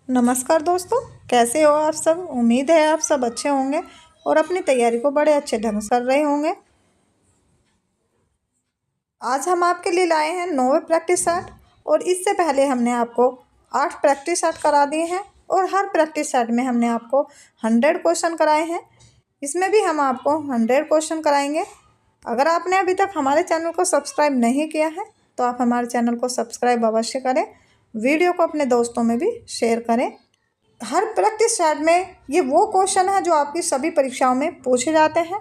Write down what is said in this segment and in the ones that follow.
नमस्कार दोस्तों, कैसे हो आप सब। उम्मीद है आप सब अच्छे होंगे और अपनी तैयारी को बड़े अच्छे ढंग से कर रहे होंगे। आज हम आपके लिए लाए हैं 9वें प्रैक्टिस सेट और इससे पहले हमने आपको 8 प्रैक्टिस सेट करा दिए हैं और हर प्रैक्टिस सेट में हमने आपको 100 क्वेश्चन कराए हैं। इसमें भी हम आपको 100 क्वेश्चन कराएंगे। अगर आपने अभी तक हमारे चैनल को सब्सक्राइब नहीं किया है तो आप हमारे चैनल को सब्सक्राइब अवश्य करें, वीडियो को अपने दोस्तों में भी शेयर करें। हर प्रैक्टिस सेट में ये वो क्वेश्चन है जो आपकी सभी परीक्षाओं में पूछे जाते हैं।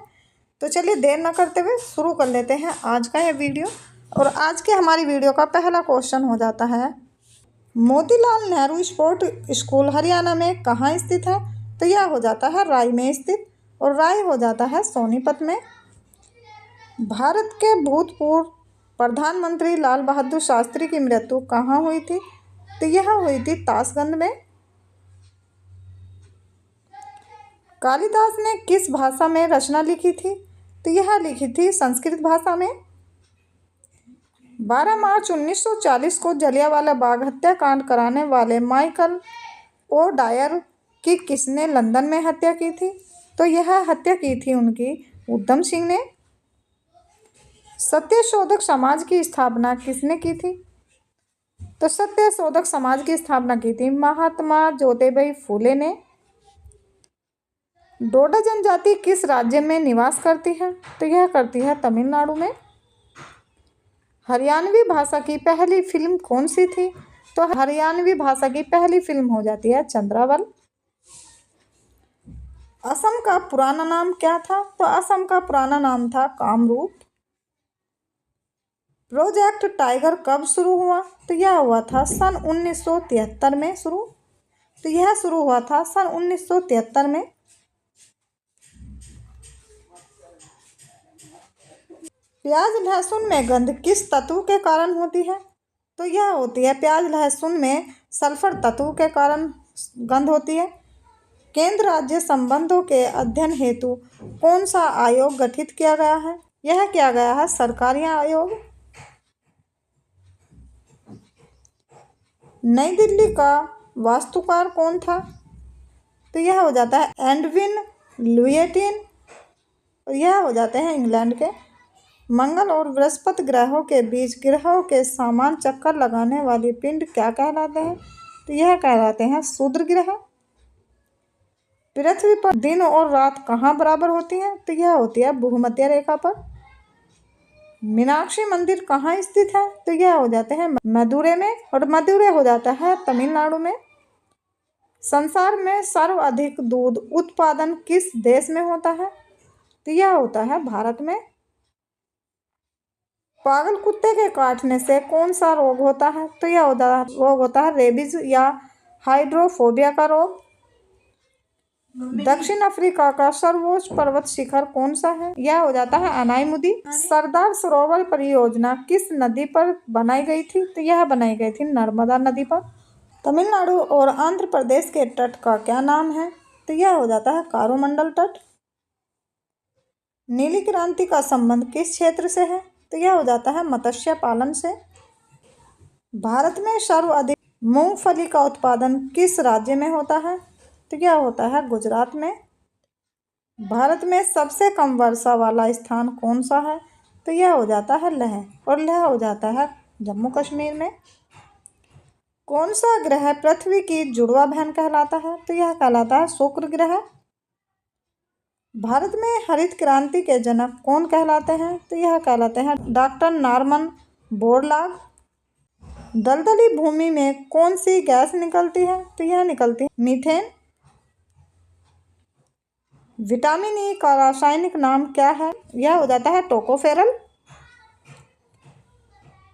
तो चलिए देर न करते हुए शुरू कर लेते हैं आज का ये वीडियो। और आज के हमारी वीडियो का पहला क्वेश्चन हो जाता है, मोतीलाल नेहरू स्पोर्ट स्कूल हरियाणा में कहाँ स्थित है। तो यह हो जाता है राय में स्थित और राय हो जाता है सोनीपत में। भारत के भूतपूर्व प्रधानमंत्री लाल बहादुर शास्त्री की मृत्यु कहाँ हुई थी। तो यह हुई थी ताशगंज में। कालिदास ने किस भाषा में रचना लिखी थी। तो यह लिखी थी संस्कृत भाषा में। 12 मार्च 1940 को जलियांवाला बाग हत्याकांड कराने वाले माइकल ओ डायर की किसने लंदन में हत्या की थी। तो यह हत्या की थी उनकी उधम सिंह ने। सत्यशोधक समाज की स्थापना किसने की थी। तो सत्यशोधक समाज की स्थापना की थी महात्मा ज्योतिबा फूले ने। डोडा जनजाति किस राज्य में निवास करती है। तो यह करती है तमिलनाडु में। हरियाणवी भाषा की पहली फिल्म कौन सी थी। तो हरियाणवी भाषा की पहली फिल्म हो जाती है चंद्रावल। असम का पुराना नाम क्या था। तो असम का पुराना नाम था कामरूप। प्रोजेक्ट टाइगर कब शुरू हुआ। तो यह हुआ था सन 1973 में शुरू। तो यह शुरू हुआ था सन 1973 में। प्याज लहसुन में गंध किस तत्व के कारण होती है। तो यह होती है प्याज लहसुन में सल्फर तत्व के कारण गंध होती है। केंद्र राज्य संबंधों के अध्ययन हेतु कौन सा आयोग गठित किया गया है। यह किया गया है सरकारी आयोग। नई दिल्ली का वास्तुकार कौन था। तो यह हो जाता है एडविन लुटियेंट और यह हो जाते हैं इंग्लैंड के। मंगल और बृहस्पति ग्रहों के बीच ग्रहों के समान चक्कर लगाने वाली पिंड क्या कहलाते हैं। तो यह कहलाते हैं क्षुद्र ग्रह। पृथ्वी पर दिन और रात कहाँ बराबर होती है। तो यह होती है भूमध्य रेखा पर। मीनाक्षी मंदिर कहाँ स्थित है। तो यह हो जाते हैं मदुरै में और मदुरै हो जाता है तमिलनाडु में। संसार में सर्वाधिक दूध उत्पादन किस देश में होता है। तो यह होता है भारत में। पागल कुत्ते के काटने से कौन सा रोग होता है। तो यह रोग होता है रेबीज या हाइड्रोफोबिया का रोग। दक्षिण अफ्रीका का सर्वोच्च पर्वत शिखर कौन सा है। यह हो जाता है अनाईमुदी। सरदार सरोवर परियोजना किस नदी पर बनाई गई थी। तो यह बनाई गई थी नर्मदा नदी पर। तमिलनाडु और आंध्र प्रदेश के तट का क्या नाम है। तो यह हो जाता है कोरोमंडल तट। नीली क्रांति का संबंध किस क्षेत्र से है। तो यह हो जाता है मत्स्य पालन से। भारत में सर्वाधिक मूंगफली का उत्पादन किस राज्य में होता है। तो यह होता है गुजरात में। भारत में सबसे कम वर्षा वाला स्थान कौन सा है। तो यह हो जाता है लेह और लेह हो जाता है जम्मू कश्मीर में। कौन सा ग्रह पृथ्वी की जुड़वा बहन कहलाता है। तो यह कहलाता है शुक्र ग्रह। भारत में हरित क्रांति के जनक कौन कहलाते हैं। तो यह कहलाते हैं डॉक्टर नॉर्मन बोरलॉग। दलदली भूमि में कौन सी गैस निकलती है। तो यह निकलती है मीथेन। विटामिन ई का रासायनिक नाम क्या है। यह हो जाता है टोकोफेरल।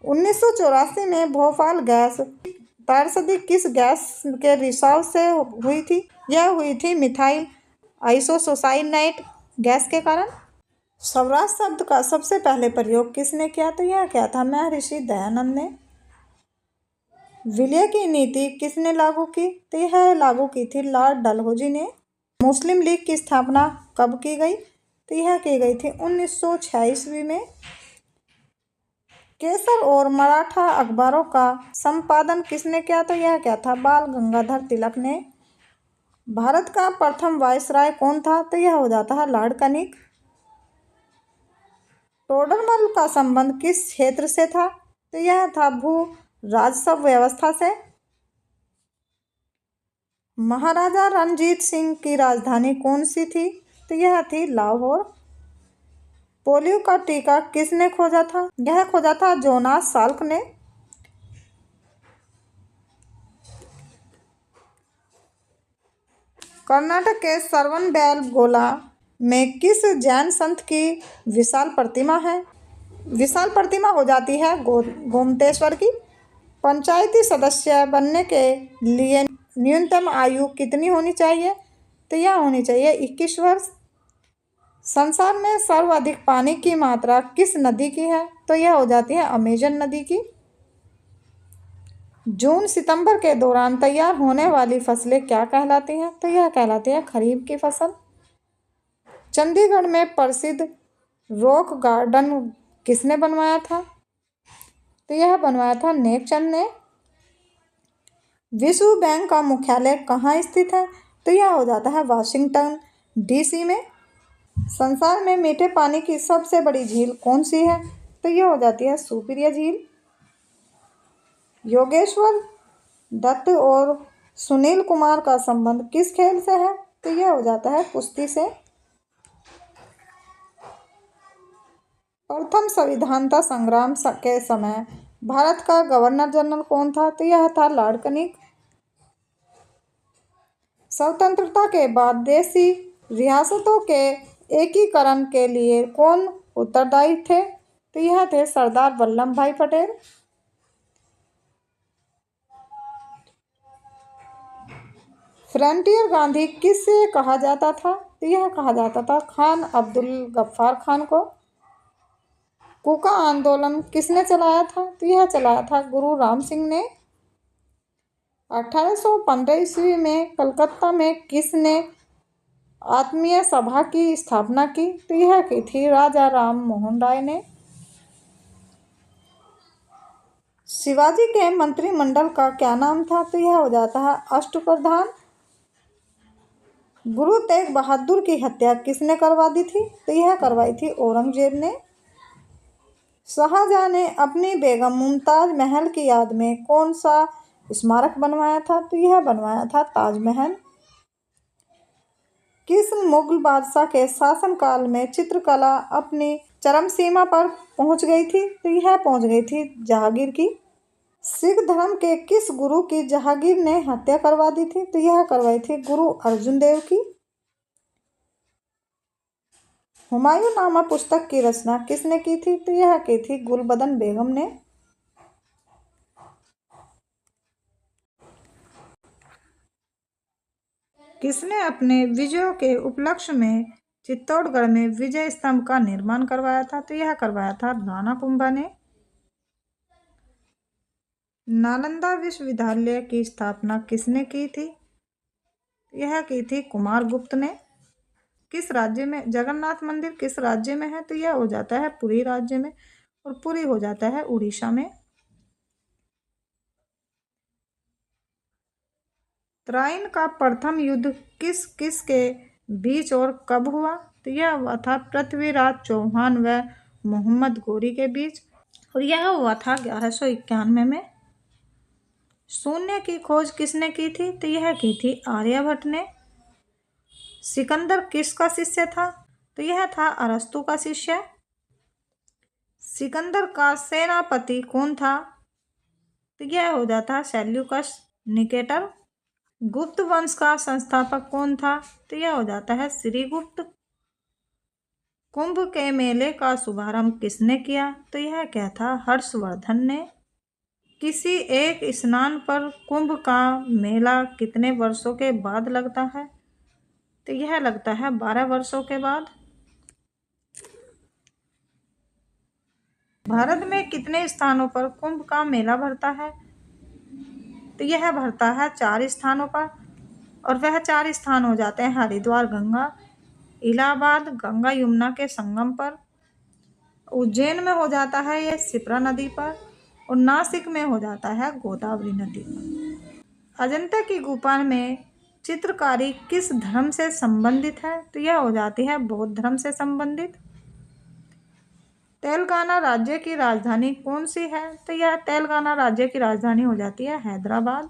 1984 में भोपाल गैस त्रासदी किस गैस के रिसाव से हुई थी। यह हुई थी मिथाइल आइसोसाइनाइड गैस के कारण। स्वराज शब्द का सबसे पहले प्रयोग किसने किया। तो यह किया था महर्षि दयानंद ने। विलय की नीति किसने लागू की। तो यह लागू की थी लॉर्ड डलहौजी ने। मुस्लिम लीग की स्थापना कब की गई। तो यह की गई थी 1906 ईस्वी में। केसर और मराठा अखबारों का संपादन किसने किया? तो यह क्या था? बाल गंगाधर तिलक ने। भारत का प्रथम वायसराय कौन था? तो यह हो जाता है लॉर्ड कनिंग। टोडरमल का संबंध किस क्षेत्र से था? तो यह था भू राजस्व व्यवस्था से। महाराजा रणजीत सिंह की राजधानी कौन सी थी? तो यह थी लाहौर। पोलियो का टीका किसने खोजा था? यह खोजा था जोनास साल्क ने। कर्नाटक के श्रवणबेलगोला में किस जैन संत की विशाल प्रतिमा है? विशाल प्रतिमा हो जाती है गोमतेश्वर की। पंचायती सदस्य बनने के लिए न्यूनतम आयु कितनी होनी चाहिए? तो यह होनी चाहिए 21 वर्ष। संसार में सर्वाधिक पानी की मात्रा किस नदी की है? तो यह हो जाती है अमेजन नदी की। जून सितंबर के दौरान तैयार होने वाली फसलें क्या कहलाती हैं? तो यह कहलाती है खरीफ की फसल। चंडीगढ़ में प्रसिद्ध रॉक गार्डन किसने बनवाया था? तो यह बनवाया था नेकचंद ने। विश्व बैंक का मुख्यालय कहाँ स्थित है? तो यह हो जाता है वाशिंगटन डीसी में। संसार में मीठे पानी की सबसे बड़ी झील कौन सी है? तो यह हो जाती है सुपिरिया झील। योगेश्वर दत्त और सुनील कुमार का संबंध किस खेल से है? तो यह हो जाता है कुश्ती से। प्रथम संविधानता संग्राम के समय भारत का गवर्नर जनरल कौन था? तो यह था लॉर्ड कनिंग। स्वतंत्रता के बाद देशी रियासतों के एकीकरण के लिए कौन उत्तरदायी थे? तो यह थे सरदार वल्लभ भाई पटेल। फ्रंटियर गांधी किसे कहा जाता था? तो यह कहा जाता था खान अब्दुल गफ्फार खान को। कूका आंदोलन किसने चलाया था? तो यह चलाया था गुरु राम सिंह ने। 1815 ईस्वी में कलकत्ता में किसने आत्मीय सभा की स्थापना की? तो यह की थी राजा राम मोहन राय ने। शिवाजी के मंत्रिमंडल का क्या नाम था? तो यह हो जाता है अष्टप्रधान। गुरु तेग बहादुर की हत्या किसने करवा दी थी? तो यह करवाई थी औरंगजेब ने। शाहजहां ने अपनी बेगम मुमताज महल की याद में कौन सा स्मारक बनवाया था? तो यह बनवाया था ताजमहल। किस मुगल बादशाह के शासनकाल में चित्रकला अपनी चरम सीमा पर पहुंच गई थी? तो यह पहुंच गई थी जहांगीर की। सिख धर्म के किस गुरु की जहांगीर ने हत्या करवा दी थी? तो यह करवाई थी गुरु अर्जुन देव की। हुमायूं नामा पुस्तक की रचना किसने की थी? तो यह की थी गुलबदन बेगम ने। किसने अपने विजयों के उपलक्ष्य में चित्तौड़गढ़ में विजय स्तंभ का निर्माण करवाया था? तो यह करवाया था राणा कुंभा ने। नालंदा विश्वविद्यालय की स्थापना किसने की थी? यह की थी कुमारगुप्त ने। किस राज्य में जगन्नाथ मंदिर किस राज्य में है? तो यह हो जाता है पुरी राज्य में, और पुरी हो जाता है उड़ीसा में। त्राइन का प्रथम युद्ध किस किस के बीच और कब हुआ? तो यह हुआ था पृथ्वीराज चौहान व मोहम्मद गोरी के बीच, और यह हुआ था 1191 में। शून्य की खोज किसने की थी? तो यह की थी आर्यभट्ट ने। सिकंदर किसका शिष्य था? तो यह था अरस्तु का शिष्य। सिकंदर का सेनापति कौन था? तो यह हो जाता सेल्यूकस निकेटर। गुप्त वंश का संस्थापक कौन था? तो यह हो जाता है श्रीगुप्त। कुंभ के मेले का शुभारंभ किसने किया? तो यह क्या था हर्षवर्धन ने। किसी एक स्नान पर कुंभ का मेला कितने वर्षों के बाद लगता है? तो यह लगता है 12 वर्षों के बाद। भारत में कितने स्थानों पर कुंभ का मेला भरता है? तो यह भरता है 4 स्थानों पर, और वह 4 स्थान हो जाते हैं हरिद्वार गंगा, इलाहाबाद गंगा यमुना के संगम पर, उज्जैन में हो जाता है ये शिप्रा नदी पर, और नासिक में हो जाता है गोदावरी नदी पर। अजंता की गुफा में चित्रकारी किस धर्म से संबंधित है? तो यह हो जाती है बौद्ध धर्म से संबंधित। तेलंगाना राज्य की राजधानी कौन सी है? तो यह तेलंगाना राज्य की राजधानी हो जाती है हैदराबाद।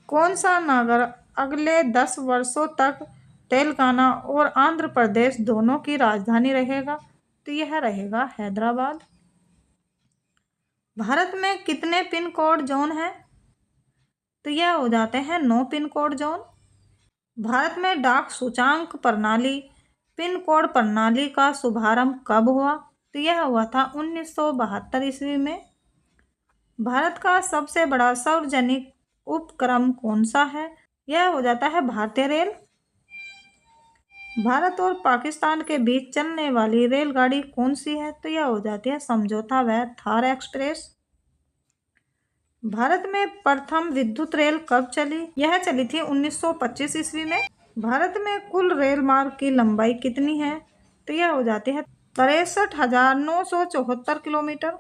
कौन सा नगर अगले 10 वर्षों तक तेलंगाना और आंध्र प्रदेश दोनों की राजधानी रहेगा? तो यह रहेगा हैदराबाद। भारत में कितने पिन कोड जोन हैं? तो यह हो जाते हैं 9 पिन कोड जोन। भारत में डाक सूचकांक प्रणाली पिन कोड प्रणाली का शुभारंभ कब हुआ? तो यह हुआ था 1972 ईस्वी में। भारत का सबसे बड़ा सार्वजनिक उपक्रम कौन सा है? यह हो जाता है भारतीय रेल। भारत और पाकिस्तान के बीच चलने वाली रेलगाड़ी कौन सी है? तो यह हो जाती है समझौता व थार एक्सप्रेस। भारत में प्रथम विद्युत रेल कब चली? यह चली थी 1925 ईस्वी में। भारत में कुल रेल मार्ग की लंबाई कितनी है? तो यह हो जाती है 63,974 किलोमीटर।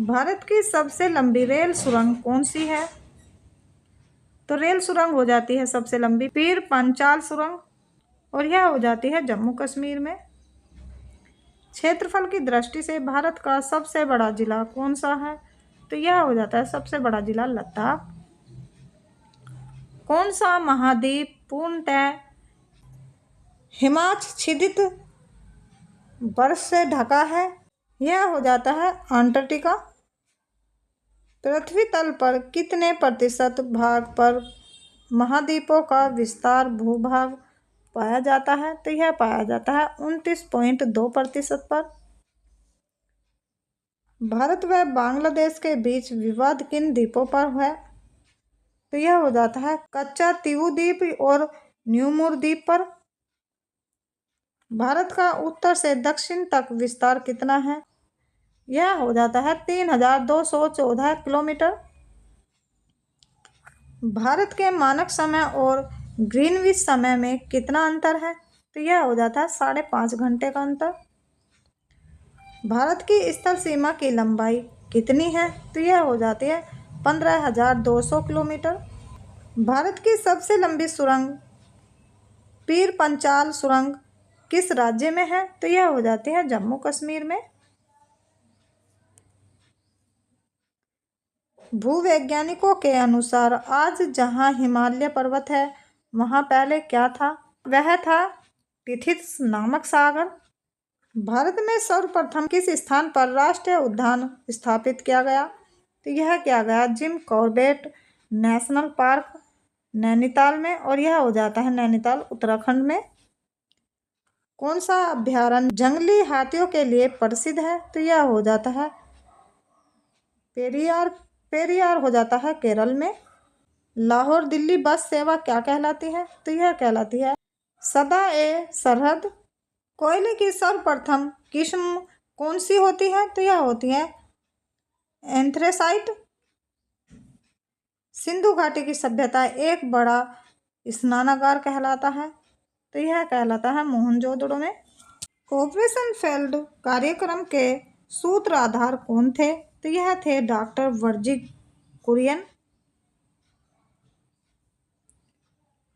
भारत की सबसे लंबी रेल सुरंग कौन सी है? तो रेल सुरंग हो जाती है सबसे लंबी पीर पंचाल सुरंग, और यह हो जाती है जम्मू कश्मीर में। क्षेत्रफल की दृष्टि से भारत का सबसे बड़ा जिला कौन सा है? तो यह हो जाता है सबसे बड़ा जिला लद्दाख। कौन सा महाद्वीप पूर्णतः हिमाच्छादित बर्फ से ढका है? यह हो जाता है अंटार्कटिका। पृथ्वी तल पर कितने प्रतिशत भाग पर महाद्वीपों का विस्तार भूभाग पाया जाता है? तो यह पाया जाता है 29.2% पर। भारत व बांग्लादेश के बीच विवाद किन द्वीपों पर है? तो यह हो जाता है कच्चा तीवू द्वीप और न्यूमुर द्वीप पर। भारत का उत्तर से दक्षिण तक विस्तार कितना है? यह हो जाता है 3,214 किलोमीटर। भारत के मानक समय और ग्रीनविच समय में कितना अंतर है? तो यह हो जाता है 5.5 घंटे का अंतर। भारत की स्थल सीमा की लंबाई कितनी है? तो यह हो जाती है 15,200 किलोमीटर। भारत की सबसे लंबी सुरंग पीर पंचाल सुरंग किस राज्य में है? तो यह हो जाती है जम्मू कश्मीर में। भूवैज्ञानिकों के अनुसार आज जहां हिमालय पर्वत है वहां पहले क्या था? वह था टिथिस नामक सागर। भारत में सर्वप्रथम किस स्थान पर राष्ट्रीय उद्यान स्थापित किया गया? तो यह किया गया Jim Corbett national park Nainital में, और यह हो जाता है नैनीताल उत्तराखंड में। कौन सा अभ्यारण्य जंगली हाथियों के लिए प्रसिद्ध है? तो यह हो जाता है पेरियार। पेरियार हो जाता है केरल में। लाहौर दिल्ली बस सेवा क्या कहलाती है? तो यह कहलाती है सदा ए सरहद। कोयले की सर्वप्रथम किस्म कौन सी होती है? तो यह होती है एंथ्रेसाइट। सिंधु घाटी की सभ्यता एक बड़ा स्नानागार कहलाता है, तो यह कहलाता है मोहनजोदड़ो में। ऑपरेशन फील्ड कार्यक्रम के सूत्रधार कौन थे? तो यह थे डॉक्टर वर्जी कुरियन।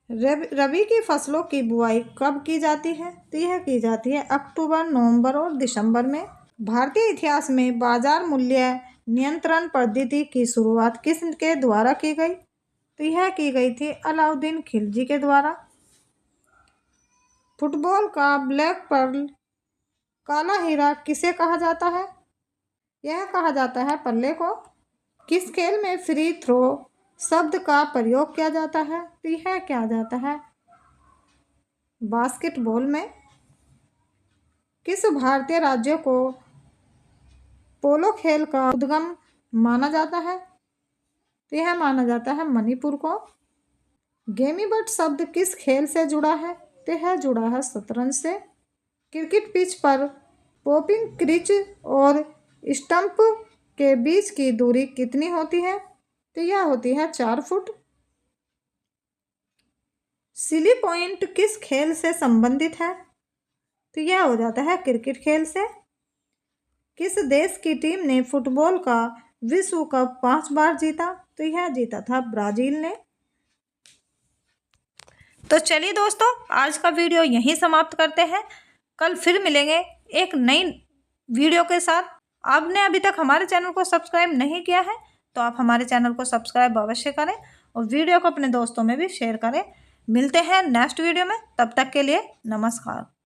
रबी की फसलों की बुआई कब की जाती है? तो यह की जाती है अक्टूबर, नवंबर और दिसंबर में। भारतीय इतिहास में बाजार मूल्य नियंत्रण पद्धति की शुरुआत किसके द्वारा की गई? तो यह की गई थी अलाउद्दीन खिलजी के द्वारा। फुटबॉल का ब्लैक पर्ल काला हीरा किसे कहा जाता है? यह कहा जाता है पल्ले को। किस खेल में फ्री थ्रो शब्द का प्रयोग किया जाता है? तो यह किया जाता है बास्केटबॉल में। किस भारतीय राज्य को पोलो खेल का उद्गम माना जाता है? तो यह माना जाता है मणिपुर को। गेमीबट शब्द किस खेल से जुड़ा है? तो यह जुड़ा है शतरंज से। क्रिकेट पिच पर पॉपिंग क्रीज और स्टंप के बीच की दूरी कितनी होती है? तो यह होती है 4 फुट। सिली पॉइंट किस खेल से संबंधित है? तो यह हो जाता है क्रिकेट खेल से। किस देश की टीम ने फुटबॉल का विश्व कप 5 बार जीता? तो यह जीता था ब्राजील ने। तो चलिए दोस्तों, आज का वीडियो यहीं समाप्त करते हैं। कल फिर मिलेंगे एक नई वीडियो के साथ। आपने अभी तक हमारे चैनल को सब्सक्राइब नहीं किया है तो आप हमारे चैनल को सब्सक्राइब अवश्य करें और वीडियो को अपने दोस्तों में भी शेयर करें। मिलते हैं नेक्स्ट वीडियो में, तब तक के लिए नमस्कार।